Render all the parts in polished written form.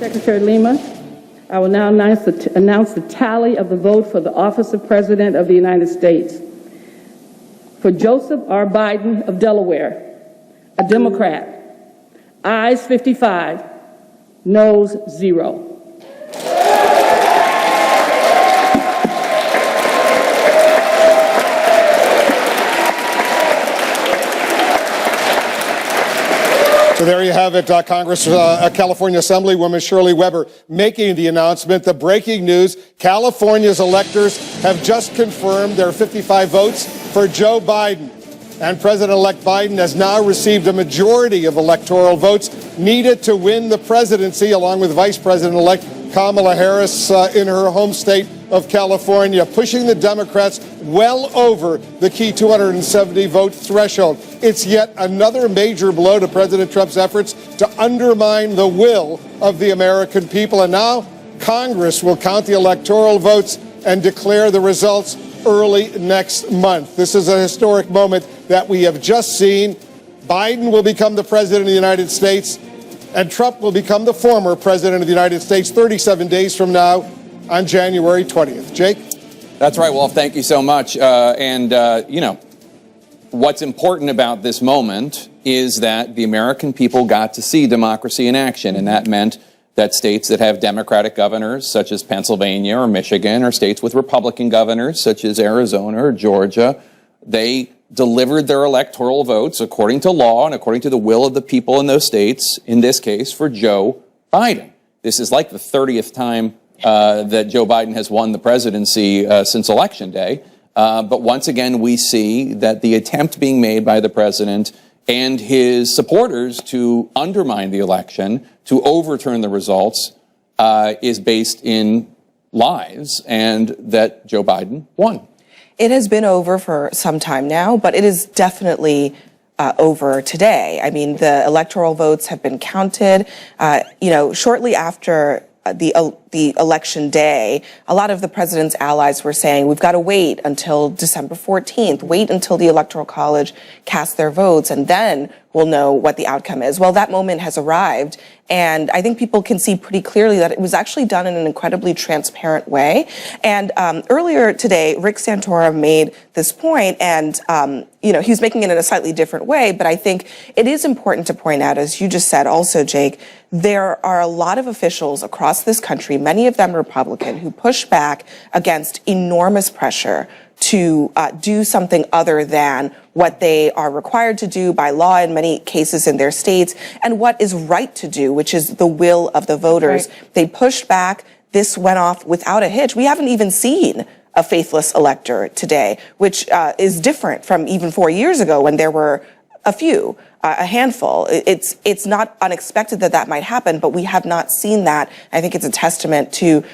Secretary Lima, I will now announce the tally of the vote for the office of President of the United States. For Joseph R. Biden of Delaware, a Democrat, ayes 55, noes 0. So there you have it, California Assemblywoman Shirley Weber making the announcement. The breaking news, California's electors have just confirmed their 55 votes for Joe Biden. And President-elect Biden has now received a majority of electoral votes needed to win the presidency, along with Vice President-elect Kamala Harris in her home state of California, pushing the Democrats well over the key 270-vote threshold. It's yet another major blow to President Trump's efforts to undermine the will of the American people. And now Congress will count the electoral votes and declare the results early next month. This is a historic moment that we have just seen. Biden will become the president of the United States, and Trump will become the former president of the United States 37 days from now on January 20th. Jake? That's right, Wolf. Thank you so much. You know, what's important about this moment is that the American people got to see democracy in action, and that meant that states that have Democratic governors, such as Pennsylvania or Michigan, or states with Republican governors, such as Arizona or Georgia, they delivered their electoral votes according to law and according to the will of the people in those states, in this case for Joe Biden. This is like the 30th time that Joe Biden has won the presidency since Election Day. But once again, we see that the attempt being made by the president and his supporters to undermine the election, to overturn the results, is based in lies, and that Joe Biden won. It has been over for some time now, but it is definitely over today. I mean, the electoral votes have been counted. You know, shortly after the election day, a lot of the president's allies were saying, we've got to wait until December 14th, wait until the Electoral College casts their votes, and then we'll know what the outcome is. Well, that moment has arrived, and I think people can see pretty clearly that it was actually done in an incredibly transparent way. And earlier today, Rick Santorum made this point, and you know, he's making it in a slightly different way, but I think it is important to point out, as you just said also, Jake, there are a lot of officials across this country, many of them Republican, who push back against enormous pressure to do something other than what they are required to do by law in many cases in their states, and what is right to do, which is the will of the voters. Right. They pushed back. This went off without a hitch. We haven't even seen a faithless elector today, which is different from even 4 years ago when there were a few, a handful. It's not unexpected that that might happen, but we have not seen that. I think it's a testament to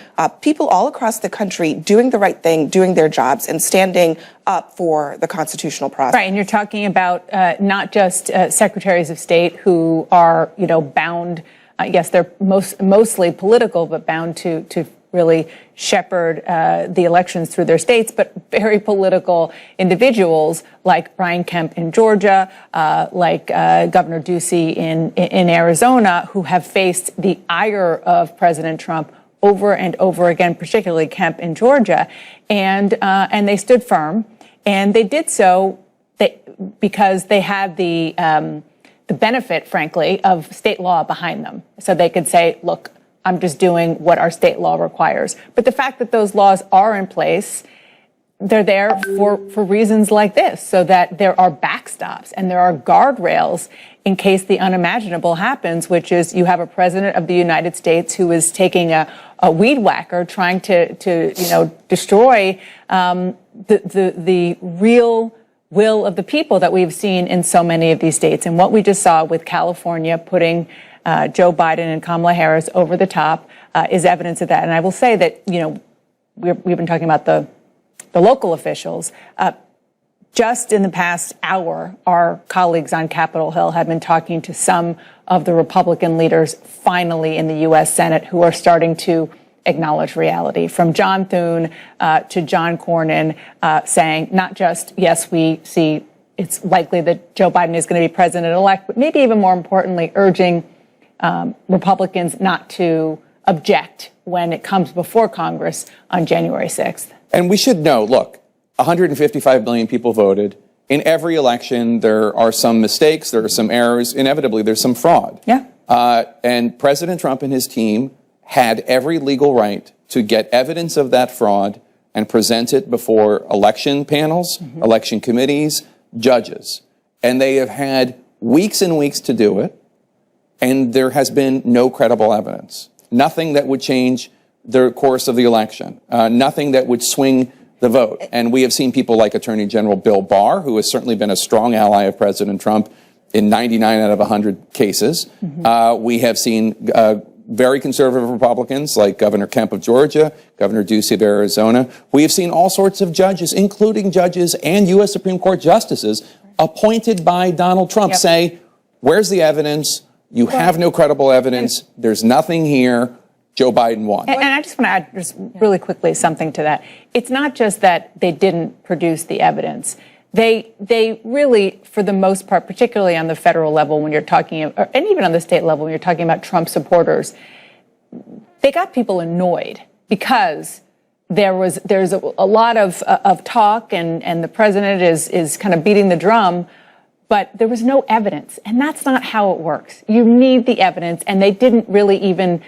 people all across the country doing the right thing, doing their jobs, and standing up for the constitutional process. Right, and you're talking about not just secretaries of state who are, you know, bound. Yes, they're mostly political, but bound to really shepherd the elections through their states, but very political individuals like Brian Kemp in Georgia, like Governor Ducey in Arizona, who have faced the ire of President Trump over and over again, particularly Kemp in Georgia, and they stood firm, and they did so because they had the benefit, frankly, of state law behind them, so they could say, look, I'm just doing what our state law requires. But the fact that those laws are in place, they're there for reasons like this, so that there are backstops and there are guardrails in case the unimaginable happens, which is you have a president of the United States who is taking a weed whacker, trying to destroy the real will of the people that we've seen in so many of these states. And what we just saw with California putting Joe Biden and Kamala Harris over the top is evidence of that. And I will say that, you know, we've been talking about the local officials. Just in the past hour, our colleagues on Capitol Hill have been talking to some of the Republican leaders finally in the U.S. Senate who are starting to acknowledge reality, from John Thune to John Cornyn, saying not just, yes, we see it's likely that Joe Biden is going to be president-elect, but maybe even more importantly, urging Republicans not to object when it comes before Congress on January 6th. And we should know, look, 155 million people voted. In every election, there are some mistakes, there are some errors, inevitably there's some fraud. Yeah. And President Trump and his team had every legal right to get evidence of that fraud and present it before election panels, election committees, judges. And they have had weeks and weeks to do it, and there has been no credible evidence. Nothing that would change the course of the election, nothing that would swing the vote. And we have seen people like Attorney General Bill Barr, who has certainly been a strong ally of President Trump in 99 out of 100 cases. We have seen very conservative Republicans like Governor Kemp of Georgia, Governor Ducey of Arizona. We have seen all sorts of judges, including judges and U.S. Supreme Court justices appointed by Donald Trump, say, where's the evidence? You have no credible evidence. There's nothing here. Joe Biden won. And I just want to add just really quickly something to that. It's not just that they didn't produce the evidence. They really, for the most part, particularly on the federal level when you're talking, and even on the state level when you're talking about Trump supporters, they got people annoyed because there's a lot of talk and the president is kind of beating the drum, but there was no evidence. And that's not how it works. You need the evidence, and they didn't really even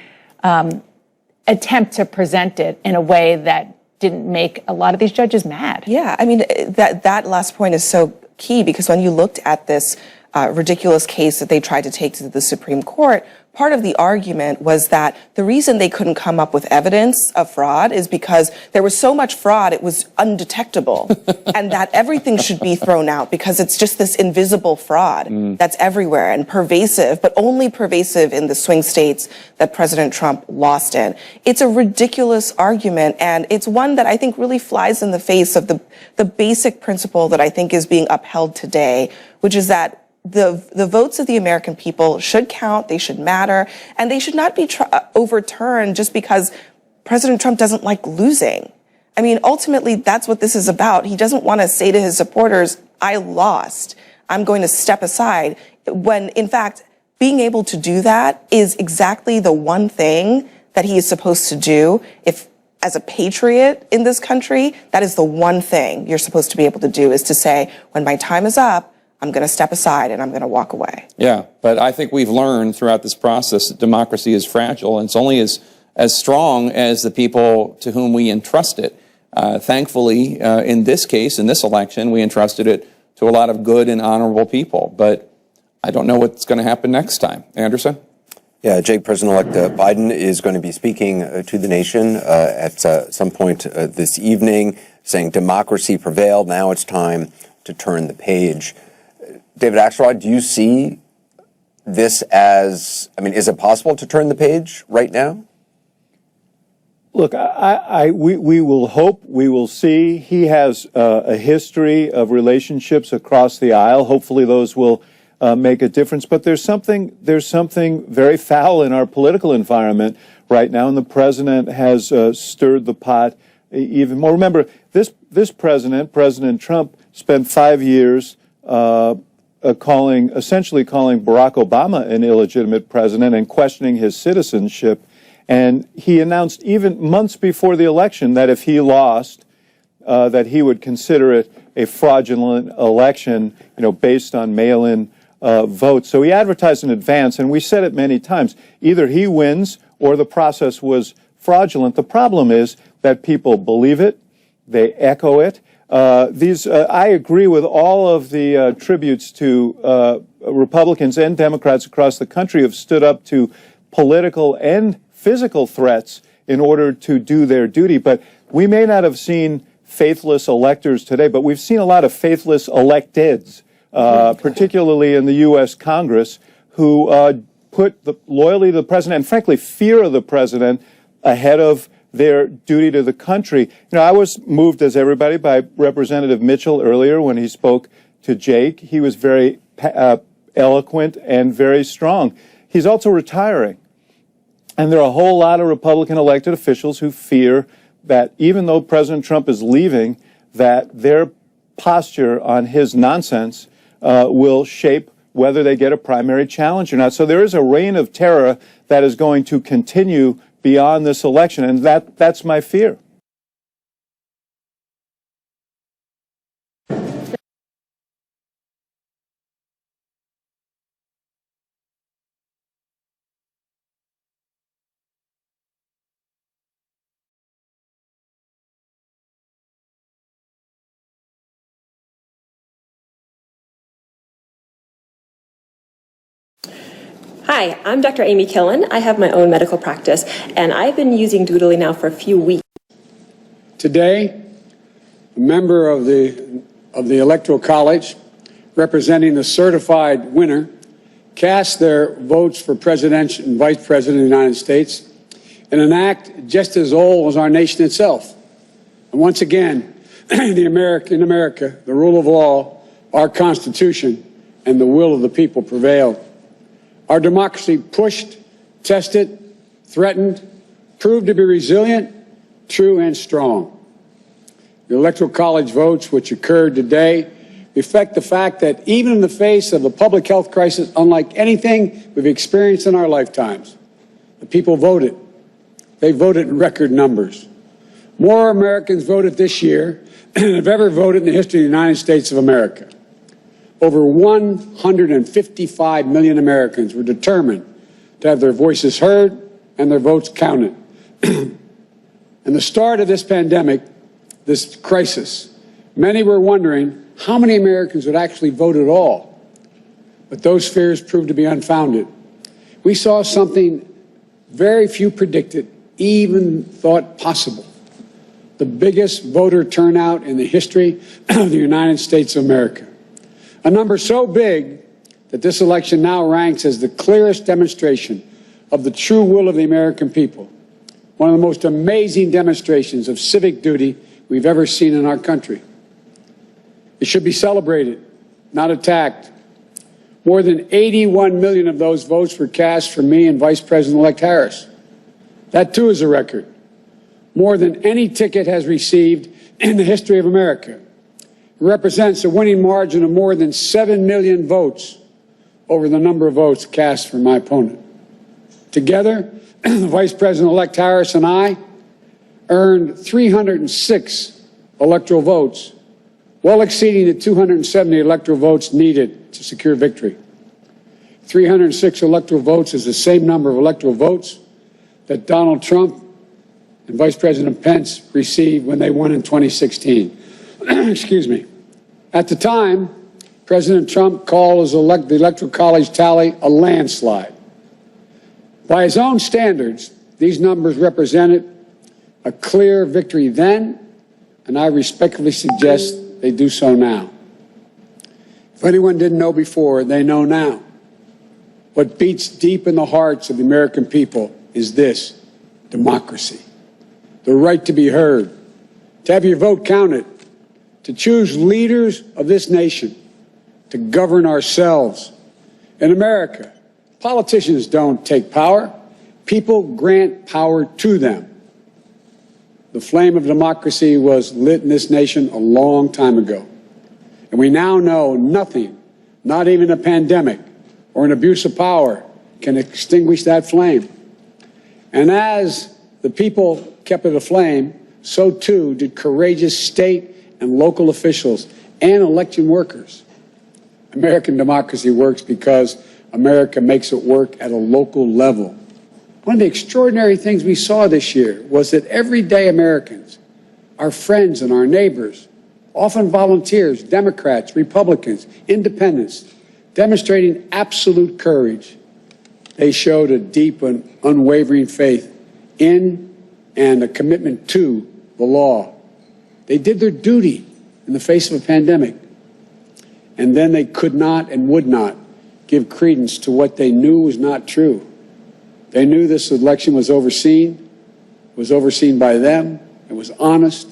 attempt to present it in a way that didn't make a lot of these judges mad. Yeah, I mean, that last point is so key, because when you looked at this ridiculous case that they tried to take to the Supreme Court, part of the argument was that the reason they couldn't come up with evidence of fraud is because there was so much fraud it was undetectable, and that everything should be thrown out because it's just this invisible fraud that's everywhere and pervasive, but only pervasive in the swing states that President Trump lost in. It's a ridiculous argument, and it's one that I think really flies in the face of the basic principle that I think is being upheld today, which is that the votes of the American people should count, they should matter, and they should not be overturned just because President Trump doesn't like losing. I mean, ultimately, that's what this is about. He doesn't want to say to his supporters, I lost, I'm going to step aside, when, in fact, being able to do that is exactly the one thing that he is supposed to do. If, as a patriot in this country, that is the one thing you're supposed to be able to do, is to say, when my time is up, I'm going to step aside and I'm going to walk away. Yeah, but I think we've learned throughout this process that democracy is fragile, and it's only as strong as the people to whom we entrust it. Thankfully, in this case, in this election, we entrusted it to a lot of good and honorable people. But I don't know what's going to happen next time. Anderson? Yeah, Jake, President-elect Biden is going to be speaking to the nation at some point this evening, saying democracy prevailed. Now it's time to turn the page. David Axelrod, do you see this as, I mean, is it possible to turn the page right now? Look, we will hope, we will see. He has a history of relationships across the aisle. Hopefully those will make a difference. But there's something very foul in our political environment right now, and the president has stirred the pot even more. Remember, this president, President Trump, spent 5 years essentially calling Barack Obama an illegitimate president and questioning his citizenship. And he announced even months before the election that if he lost, that he would consider it a fraudulent election, based on mail-in votes. So he advertised in advance, and we said it many times, either he wins or the process was fraudulent. The problem is that people believe it, they echo it. I agree with all of the tributes to Republicans and Democrats across the country who have stood up to political and physical threats in order to do their duty. But we may not have seen faithless electors today, but we've seen a lot of faithless electeds, particularly in the U.S. Congress, who put the loyalty to the president and, frankly, fear of the president ahead of their duty to the country. I was moved, as everybody, by Representative Mitchell earlier when he spoke to Jake. He was very eloquent and very strong. He's also retiring. And there are a whole lot of Republican elected officials who fear that even though President Trump is leaving, that their posture on his nonsense will shape whether they get a primary challenge or not. So there is a reign of terror that is going to continue beyond this election, and that's my fear. Hi, I'm Dr. Amy Killen. I have my own medical practice, and I've been using Doodly now for a few weeks. Today, a member of the Electoral College, representing the certified winner, cast their votes for President and Vice President of the United States in an act just as old as our nation itself. And once again, in America, the rule of law, our Constitution, and the will of the people prevailed. Our democracy pushed, tested, threatened, proved to be resilient, true, and strong. The Electoral College votes, which occurred today, reflect the fact that even in the face of a public health crisis unlike anything we've experienced in our lifetimes, the people voted. They voted in record numbers. More Americans voted this year than have ever voted in the history of the United States of America. Over 155 million Americans were determined to have their voices heard and their votes counted. In the start of this pandemic, this crisis, many were wondering how many Americans would actually vote at all. But those fears proved to be unfounded. We saw something very few predicted, even thought possible. The biggest voter turnout in the history of the United States of America. A number so big that this election now ranks as the clearest demonstration of the true will of the American people. One of the most amazing demonstrations of civic duty we've ever seen in our country. It should be celebrated, not attacked. More than 81 million of those votes were cast for me and Vice President-elect Harris. That, too, is a record. More than any ticket has received in the history of America. It represents a winning margin of more than 7 million votes over the number of votes cast for my opponent. Together, Vice President-elect Harris and I earned 306 electoral votes, well exceeding the 270 electoral votes needed to secure victory. 306 electoral votes is the same number of electoral votes that Donald Trump and Vice President Pence received when they won in 2016. Excuse me. At the time, President Trump called the Electoral College tally a landslide. By his own standards, these numbers represented a clear victory then, and I respectfully suggest they do so now. If anyone didn't know before, they know now. What beats deep in the hearts of the American people is this: democracy. The right to be heard, to have your vote counted, to choose leaders of this nation, to govern ourselves. In America, politicians don't take power. People grant power to them. The flame of democracy was lit in this nation a long time ago. And we now know nothing, not even a pandemic or an abuse of power, can extinguish that flame. And as the people kept it aflame, so too did courageous state and local officials and election workers. American democracy works because America makes it work at a local level. One of the extraordinary things we saw this year was that everyday Americans, our friends and our neighbors, often volunteers, Democrats, Republicans, independents, demonstrating absolute courage. They showed a deep and unwavering faith in and a commitment to the law. They did their duty in the face of a pandemic. And then they could not and would not give credence to what they knew was not true. They knew this election was overseen by them, it was honest,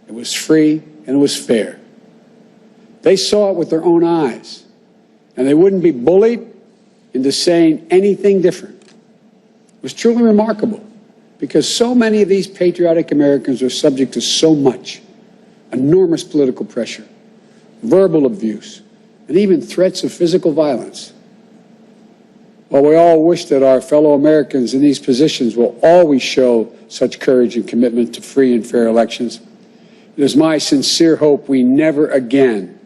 it was free, and it was fair. They saw it with their own eyes, and they wouldn't be bullied into saying anything different. It was truly remarkable, because so many of these patriotic Americans are subject to so much enormous political pressure, verbal abuse, and even threats of physical violence. While we all wish that our fellow Americans in these positions will always show such courage and commitment to free and fair elections, it is my sincere hope we never again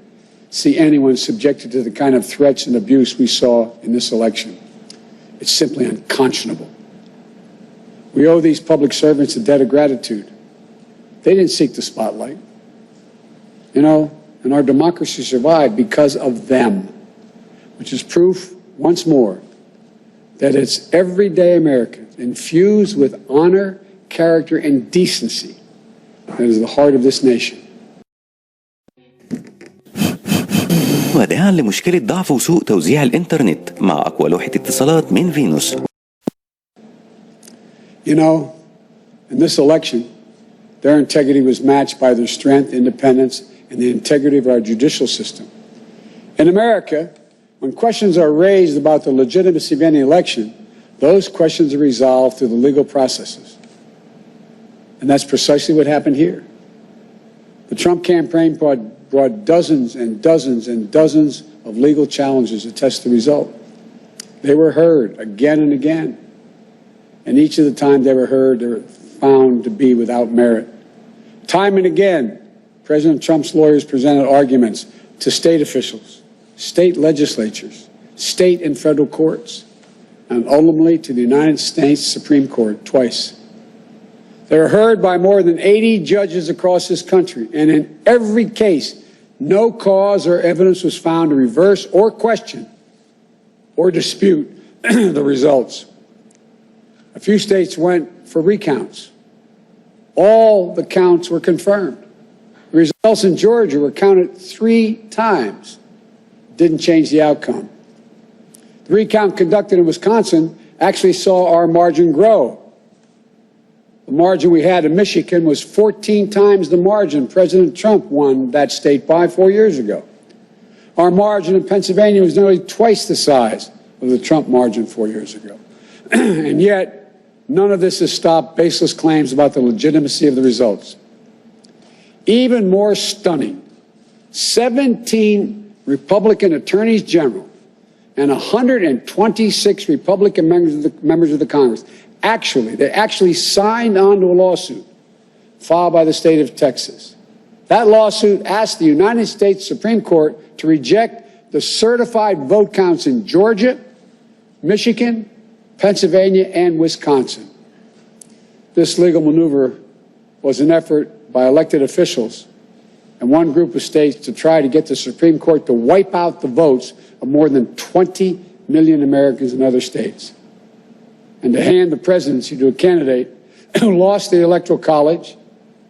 see anyone subjected to the kind of threats and abuse we saw in this election. It's simply unconscionable. We owe these public servants a debt of gratitude. They didn't seek the spotlight. You know, and our democracy survived because of them, which is proof, once more, that it's everyday Americans infused with honor, character, and decency that is the heart of this nation. وداعا لمشكلة ضعف وسوء توزيع الإنترنت مع أقوى لوحة اتصالات من فينوس. You know, in this election, their integrity was matched by their strength, independence, and the integrity of our judicial system. In America, when questions are raised about the legitimacy of any election, those questions are resolved through the legal processes. And that's precisely what happened here. The Trump campaign brought dozens and dozens and dozens of legal challenges to test the result. They were heard again and again. And each of the times they were heard, they were found to be without merit. Time and again, President Trump's lawyers presented arguments to state officials, state legislatures, state and federal courts, and ultimately to the United States Supreme Court twice. They were heard by more than 80 judges across this country, and in every case, no cause or evidence was found to reverse or question or dispute the results. A few states went for recounts. All the counts were confirmed. The results in Georgia were counted 3 times. Didn't change the outcome. The recount conducted in Wisconsin actually saw our margin grow. The margin we had in Michigan was 14 times the margin President Trump won that state by 4 years ago. Our margin in Pennsylvania was nearly twice the size of the Trump margin 4 years ago. And yet, none of this has stopped baseless claims about the legitimacy of the results. Even more stunning, 17 Republican attorneys general and 126 Republican members of the Congress actually signed on to a lawsuit filed by the state of Texas. That lawsuit asked the United States Supreme Court to reject the certified vote counts in Georgia, Michigan, Pennsylvania, and Wisconsin. This legal maneuver was an effort by elected officials and one group of states to try to get the Supreme Court to wipe out the votes of more than 20 million Americans in other states, and to hand the presidency to a candidate who lost the Electoral College,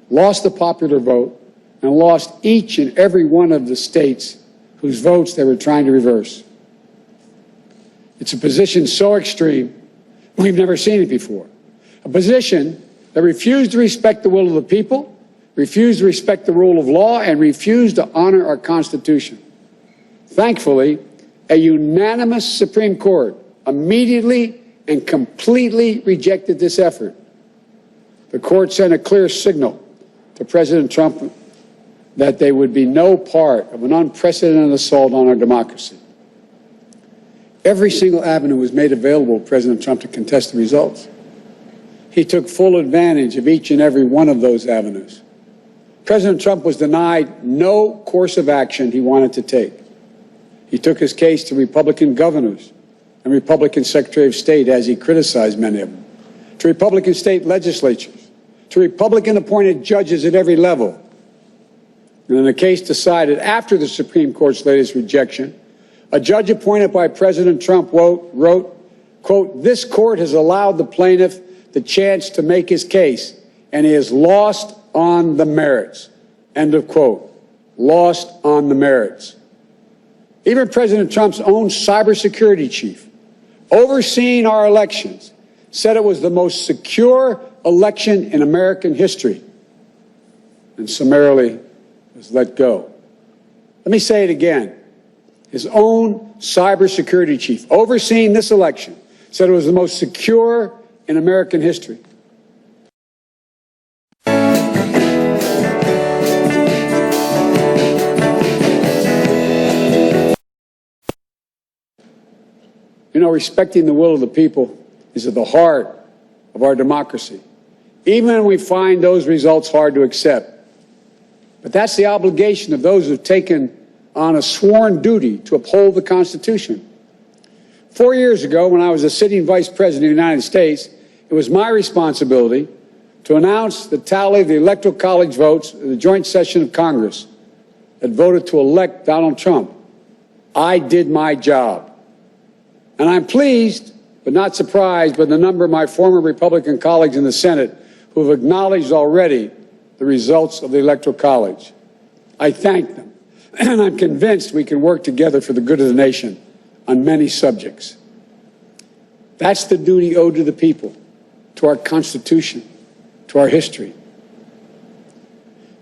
lost the popular vote, and lost each and every one of the states whose votes they were trying to reverse. It's a position so extreme, we've never seen it before. A position that refused to respect the will of the people, refused to respect the rule of law, and refused to honor our Constitution. Thankfully, a unanimous Supreme Court immediately and completely rejected this effort. The court sent a clear signal to President Trump that there would be no part of an unprecedented assault on our democracy. Every single avenue was made available to President Trump to contest the results. He took full advantage of each and every one of those avenues. President Trump was denied no course of action he wanted to take. He took his case to Republican governors and Republican Secretary of State, as he criticized many of them, to Republican state legislatures, to Republican-appointed judges at every level. And in a case decided after the Supreme Court's latest rejection, a judge appointed by President Trump wrote, quote, "This court has allowed the plaintiff the chance to make his case, and he has lost on the merits," end of quote. Lost on the merits. Even President Trump's own cybersecurity chief, overseeing our elections, said it was the most secure election in American history, and summarily was let go. Let me say it again. His own cybersecurity chief, overseeing this election, said it was the most secure in American history. You know, respecting the will of the people is at the heart of our democracy, even when we find those results hard to accept. But that's the obligation of those who've taken on a sworn duty to uphold the Constitution. 4 years ago, when I was a sitting vice president of the United States, it was my responsibility to announce the tally of the Electoral College votes in the joint session of Congress that voted to elect Donald Trump. I did my job. And I'm pleased, but not surprised, by the number of my former Republican colleagues in the Senate who have acknowledged already the results of the Electoral College. I thank them, and I'm convinced we can work together for the good of the nation on many subjects. That's the duty owed to the people, to our Constitution, to our history.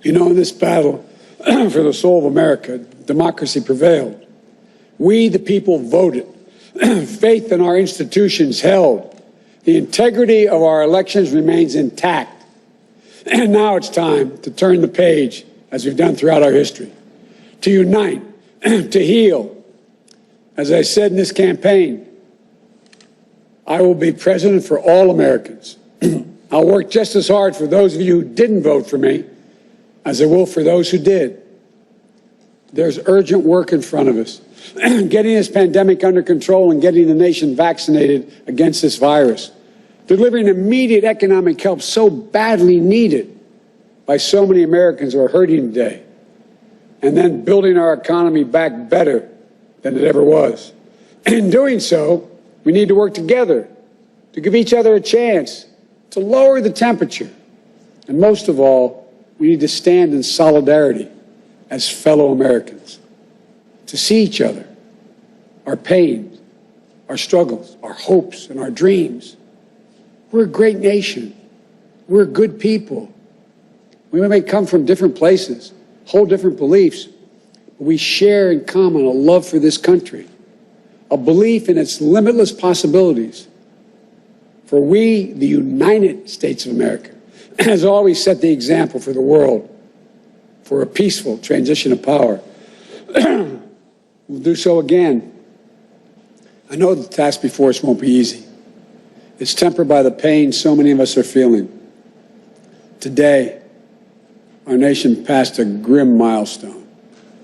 You know, in this battle for the soul of America, democracy prevailed. We, the people, voted. Faith in our institutions held. The integrity of our elections remains intact. And now it's time to turn the page, as we've done throughout our history, to unite, to heal. As I said in this campaign, I will be president for all Americans. I'll work just as hard for those of you who didn't vote for me as I will for those who did. There's urgent work in front of us, getting this pandemic under control and getting the nation vaccinated against this virus, delivering immediate economic help so badly needed by so many Americans who are hurting today, and then building our economy back better than it ever was. In doing so, we need to work together to give each other a chance to lower the temperature. And most of all, we need to stand in solidarity as fellow Americans, to see each other, our pains, our struggles, our hopes, and our dreams. We're a great nation. We're good people. We may come from different places, hold different beliefs, but we share in common a love for this country, a belief in its limitless possibilities. For we, the United States of America, has always set the example for the world for a peaceful transition of power. We'll do so again. I know the task before us won't be easy. It's tempered by the pain so many of us are feeling. Today, our nation passed a grim milestone: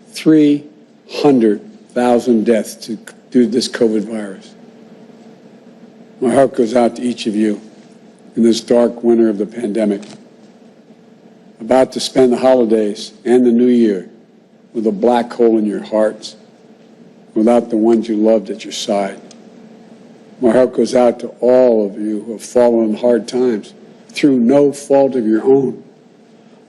300,000 deaths due to this COVID virus. My heart goes out to each of you in this dark winter of the pandemic, about to spend the holidays and the new year with a black hole in your hearts, without the ones you loved at your side. My heart goes out to all of you who have fallen in hard times through no fault of your own,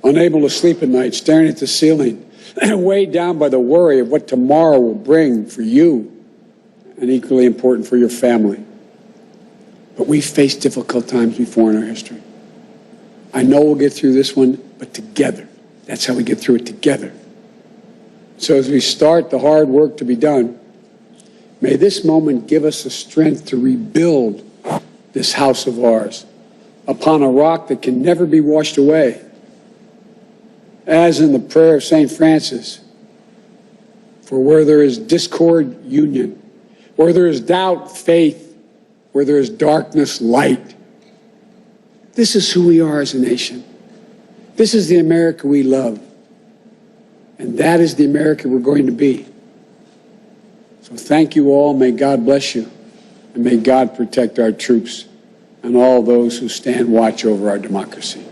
unable to sleep at night, staring at the ceiling, and weighed down by the worry of what tomorrow will bring for you, and equally important, for your family. But we've faced difficult times before in our history. I know we'll get through this one, but together. That's how we get through it, together. So as we start the hard work to be done, may this moment give us the strength to rebuild this house of ours upon a rock that can never be washed away. As in the prayer of St. Francis, for where there is discord, union; where there is doubt, faith; where there is darkness, light. This is who we are as a nation. This is the America we love. And that is the America we're going to be. So thank you all. May God bless you. And may God protect our troops and all those who stand watch over our democracy.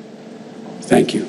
Thank you.